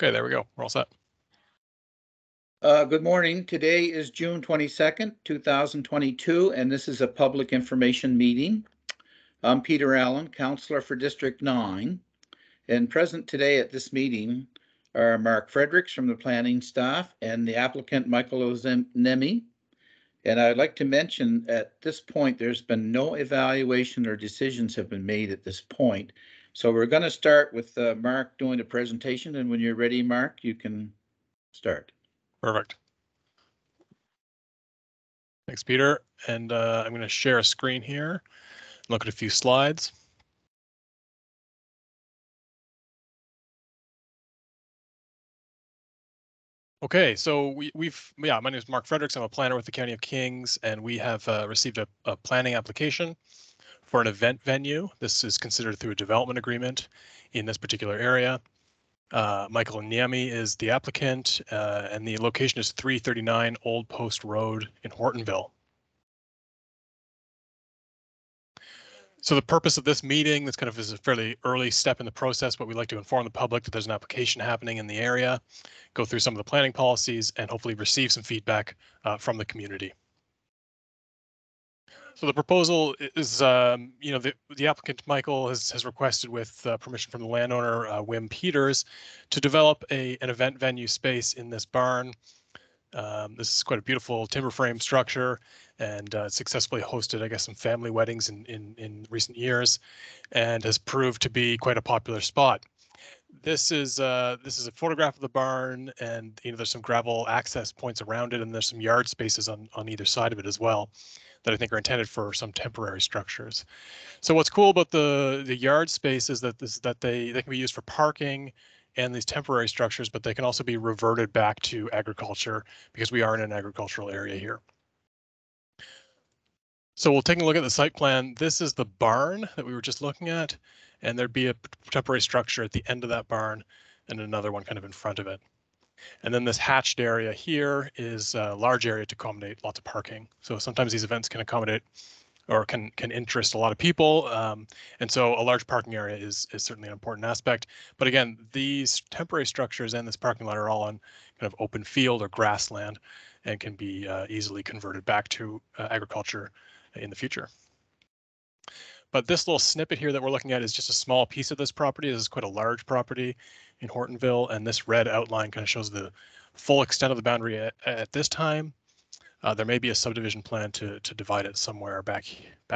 Okay, there we go. We're all set. Good morning. Today is June 22nd, 2022, and this is a public information meeting. I'm Peter Allen, Councillor for District 9, and present today at this meeting are Mark Fredericks from the planning staff and the applicant Michael Ozemi. And I'd like to mention at this point, there's been no evaluation or decisions have been made at this point. So we're going to start with Mark doing the presentation, and when you're ready, Mark, you can start. Perfect. Thanks, Peter. And I'm going to share a screen here, look at a few slides. Okay, so my name is Mark Fredericks. I'm a planner with the County of Kings, and we have received a planning application for an event venue. This is considered through a development agreement in this particular area. Michael Niemi is the applicant, and the location is 339 Old Post Road in Hortonville. So the purpose of this meeting, this kind of is a fairly early step in the process, but we'd like to inform the public that there's an application happening in the area, go through some of the planning policies, and hopefully receive some feedback from the community. So the proposal is, the applicant Michael has requested, with permission from the landowner, Wim Peters, to develop an event venue space in this barn. This is quite a beautiful timber frame structure, and successfully hosted, I guess, some family weddings in recent years, and has proved to be quite a popular spot. This is a photograph of the barn, and there's some gravel access points around it, and there's some yard spaces on either side of it as well that I think are intended for some temporary structures. So what's cool about the yard space is that they can be used for parking and these temporary structures, but they can also be reverted back to agriculture because we are in an agricultural area here. So we'll take a look at the site plan. This is the barn that we were just looking at, and there'd be a temporary structure at the end of that barn and another one kind of in front of it. And then this hatched area here is a large area to accommodate lots of parking. So sometimes these events can accommodate or can interest a lot of people. And so a large parking area is certainly an important aspect. But again, these temporary structures and this parking lot are all on kind of open field or grassland and can be easily converted back to agriculture in the future. But this little snippet here that we're looking at is just a small piece of this property. This is quite a large property in Hortonville, and this red outline kind of shows the full extent of the boundary at this time. There may be a subdivision plan to divide it somewhere back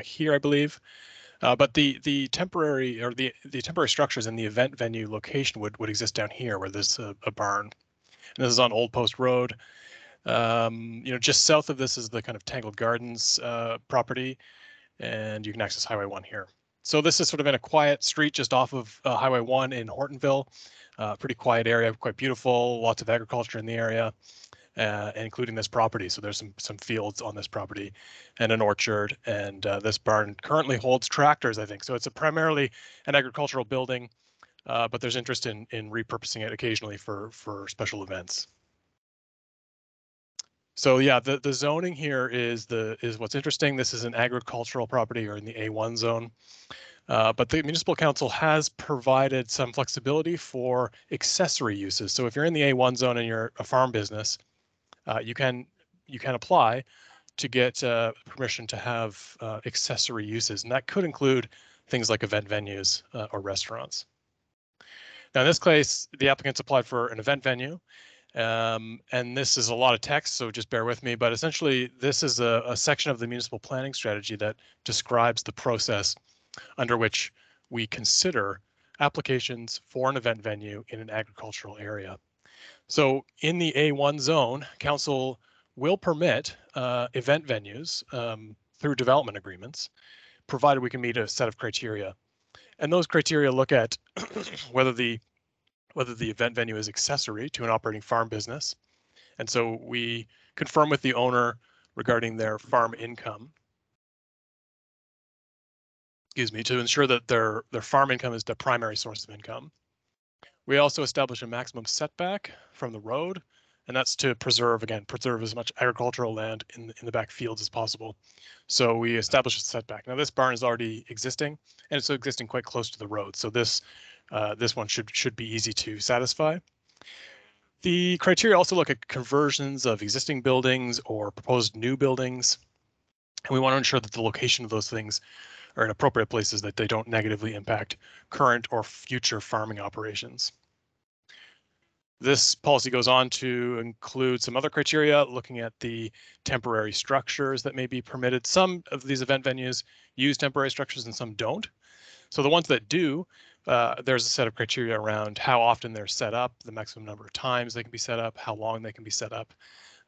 here, I believe. But the temporary structures in the event venue location would exist down here, where there's a barn. And this is on Old Post Road. Just south of this is the kind of Tangled Gardens property, and you can access Highway 1 here. So this is sort of in a quiet street just off of Highway 1 in Hortonville. Pretty quiet area, quite beautiful, lots of agriculture in the area, including this property. So there's some fields on this property and an orchard, and this barn currently holds tractors, I think. So it's primarily an agricultural building, but there's interest in repurposing it occasionally for special events. So yeah, the zoning here is what's interesting. This is an agricultural property, or in the A1 zone. But the municipal council has provided some flexibility for accessory uses. So if you're in the A1 zone and you're a farm business, you can apply to get permission to have accessory uses, and that could include things like event venues or restaurants. Now in this case, the applicants applied for an event venue. And this is a lot of text, so just bear with me. But essentially, this is a section of the municipal planning strategy that describes the process under which we consider applications for an event venue in an agricultural area. So in the A1 zone, council will permit event venues through development agreements, provided we can meet a set of criteria. And those criteria look at whether the event venue is accessory to an operating farm business. And so we confirm with the owner regarding their farm income, to ensure that their farm income is the primary source of income. We also establish a maximum setback from the road, and that's to preserve as much agricultural land in the back fields as possible. So we establish a setback. Now this barn is already existing, and it's existing quite close to the road. So this one should be easy to satisfy. The criteria also look at conversions of existing buildings or proposed new buildings. And we want to ensure that the location of those things are in appropriate places, that they don't negatively impact current or future farming operations. This policy goes on to include some other criteria, looking at the temporary structures that may be permitted. Some of these event venues use temporary structures and some don't. So the ones that do, there's a set of criteria around how often they're set up, the maximum number of times they can be set up, how long they can be set up,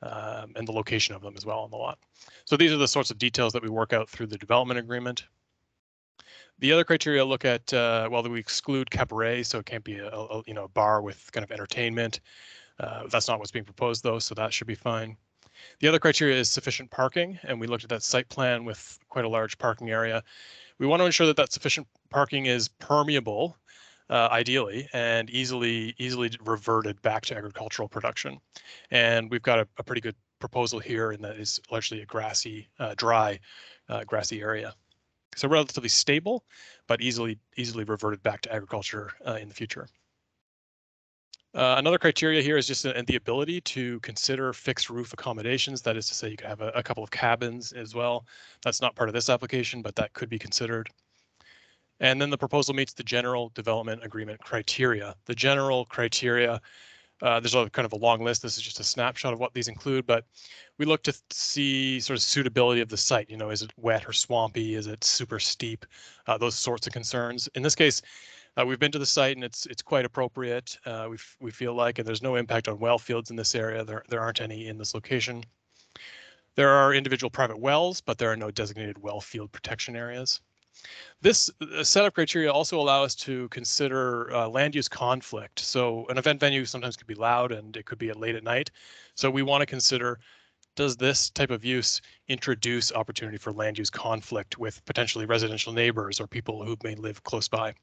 and the location of them as well on the lot. So these are the sorts of details that we work out through the development agreement. The other criteria look at, well, we exclude cabaret, so it can't be a bar with kind of entertainment. That's not what's being proposed though, so that should be fine. The other criteria is sufficient parking, and we looked at that site plan with quite a large parking area. We want to ensure that that sufficient parking is permeable, ideally, and easily reverted back to agricultural production. And we've got a pretty good proposal here, and that is largely a grassy, dry, grassy area. So relatively stable, but easily reverted back to agriculture in the future. Another criteria here is just the ability to consider fixed roof accommodations. That is to say, you could have a couple of cabins as well. That's not part of this application, but that could be considered. And then the proposal meets the general development agreement criteria. The general criteria, there's a kind of a long list. This is just a snapshot of what these include, but we look to see sort of suitability of the site. You know, is it wet or swampy? Is it super steep? Those sorts of concerns. In this case, we've been to the site and it's quite appropriate. We feel like, and there's no impact on well fields in this area. There aren't any in this location. There are individual private wells, but there are no designated well field protection areas. This set of criteria also allow us to consider land use conflict. So an event venue sometimes could be loud and it could be late at night. So we want to consider, does this type of use introduce opportunity for land use conflict with potentially residential neighbors or people who may live close by?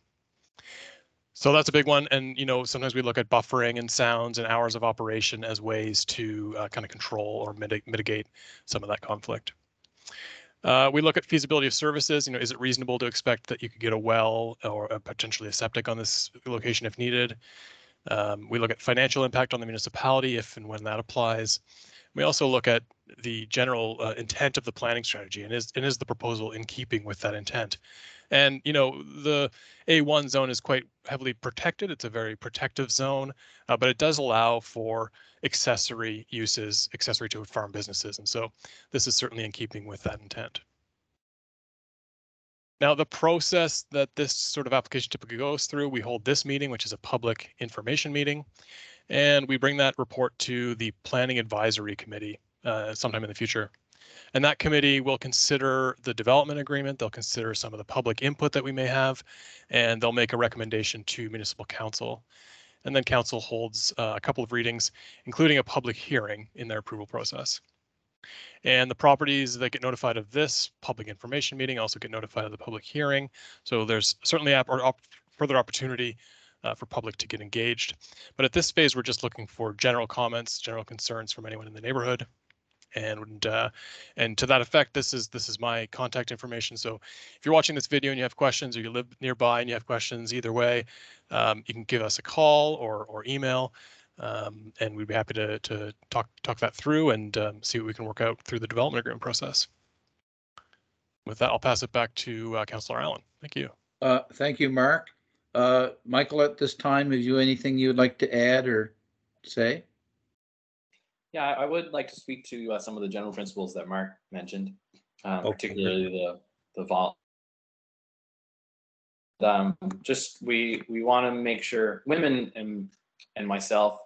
So that's a big one. And, you know, sometimes we look at buffering and sounds and hours of operation as ways to kind of control or mitigate some of that conflict. We look at feasibility of services. You know, is it reasonable to expect that you could get a well or potentially a septic on this location if needed? We look at financial impact on the municipality if and when that applies. We also look at the general intent of the planning strategy, and is the proposal in keeping with that intent? And, you know, the A1 zone is quite heavily protected. It's a very protective zone, but it does allow for accessory uses, accessory to farm businesses. And so this is certainly in keeping with that intent. Now, the process that this sort of application typically goes through, we hold this meeting, which is a public information meeting, and we bring that report to the Planning Advisory Committee sometime in the future. And that committee will consider the development agreement. They'll consider some of the public input that we may have, and they'll make a recommendation to municipal council. And then council holds a couple of readings, including a public hearing in their approval process. And the properties that get notified of this public information meeting also get notified of the public hearing. So there's certainly further opportunity for public to get engaged. But at this phase, we're just looking for general comments, general concerns from anyone in the neighborhood. And to that effect, this is my contact information. So if you're watching this video and you have questions, or you live nearby and you have questions, either way, you can give us a call or email, and we'd be happy to talk that through and see what we can work out through the development agreement process. With that, I'll pass it back to Councillor Allen. Thank you. Thank you, Mark. Michael, at this time, have you anything you'd like to add or say? Yeah, I would like to speak to some of the general principles that Mark mentioned, particularly the vol. Just we want to make sure women and myself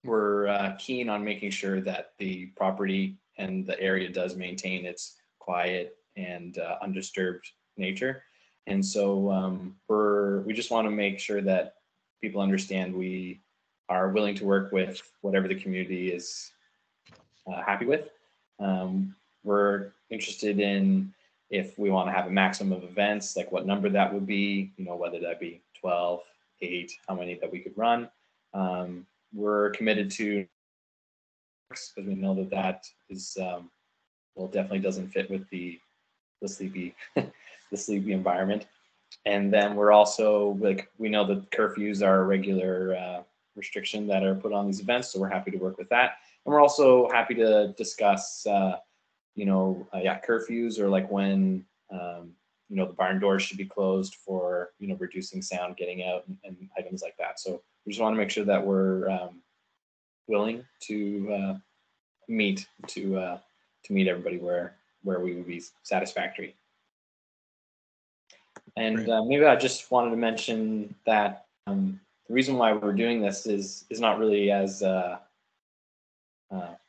were keen on making sure that the property and the area does maintain its quiet and undisturbed nature. And so we just want to make sure that people understand we are willing to work with whatever the community is happy with. We're interested in if we want to have a maximum of events, like what number that would be, you know, whether that be 12, 8, how many that we could run. We're committed to, because we know that that is, well, definitely doesn't fit with the sleepy, the sleepy environment. And then we're also like, we know that curfews are a regular restriction that are put on these events. So we're happy to work with that. And we're also happy to discuss, curfews, or like when, the barn doors should be closed for, reducing sound getting out, and items like that. So we just want to make sure that we're willing to meet everybody where we would be satisfactory. And maybe I just wanted to mention that the reason why we're doing this is not really as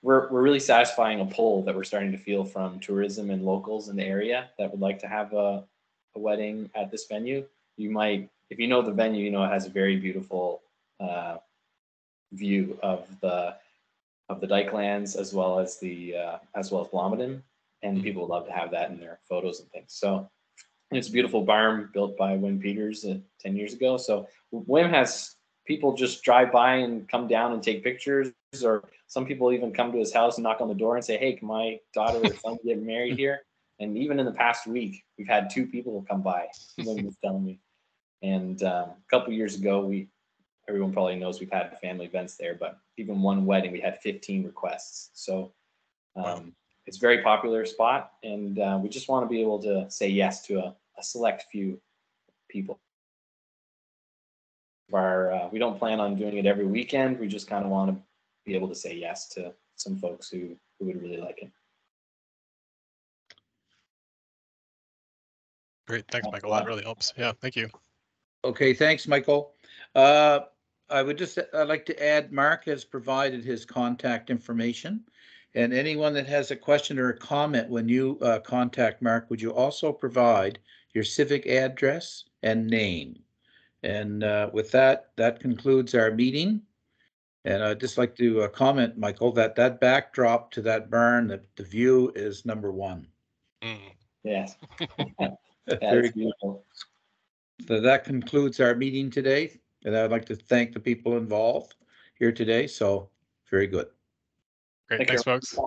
we're really satisfying a pull that we're starting to feel from tourism and locals in the area that would like to have a wedding at this venue. You might, if you know the venue, it has a very beautiful view of the Dykelands as well as Blomidon, and people would love to have that in their photos and things. So it's a beautiful barn built by Wim Peters 10 years ago. So Wim has people just drive by and come down and take pictures, or some people even come to his house and knock on the door and say, "Hey, can my daughter or son get married here?" And even in the past week, we've had 2 people come by. Wim was telling me. And a couple years ago, everyone probably knows we've had family events there, but even one wedding, we had 15 requests. So it's a very popular spot, and we just want to be able to say yes to a select few people. We don't plan on doing it every weekend. We just kind of want to be able to say yes to some folks who would really like it. Great, thanks, Michael. That really helps. Yeah, thank you. Okay, thanks, Michael. I'd like to add, Mark has provided his contact information, and anyone that has a question or a comment, when you contact Mark, would you also provide your civic address and name? And with that concludes our meeting. And I'd just like to comment, Michael, that backdrop to that barn, that the view is number one. Yes. Very beautiful. So that concludes our meeting today, and I'd like to thank the people involved here today. So very good. Great, thanks, folks.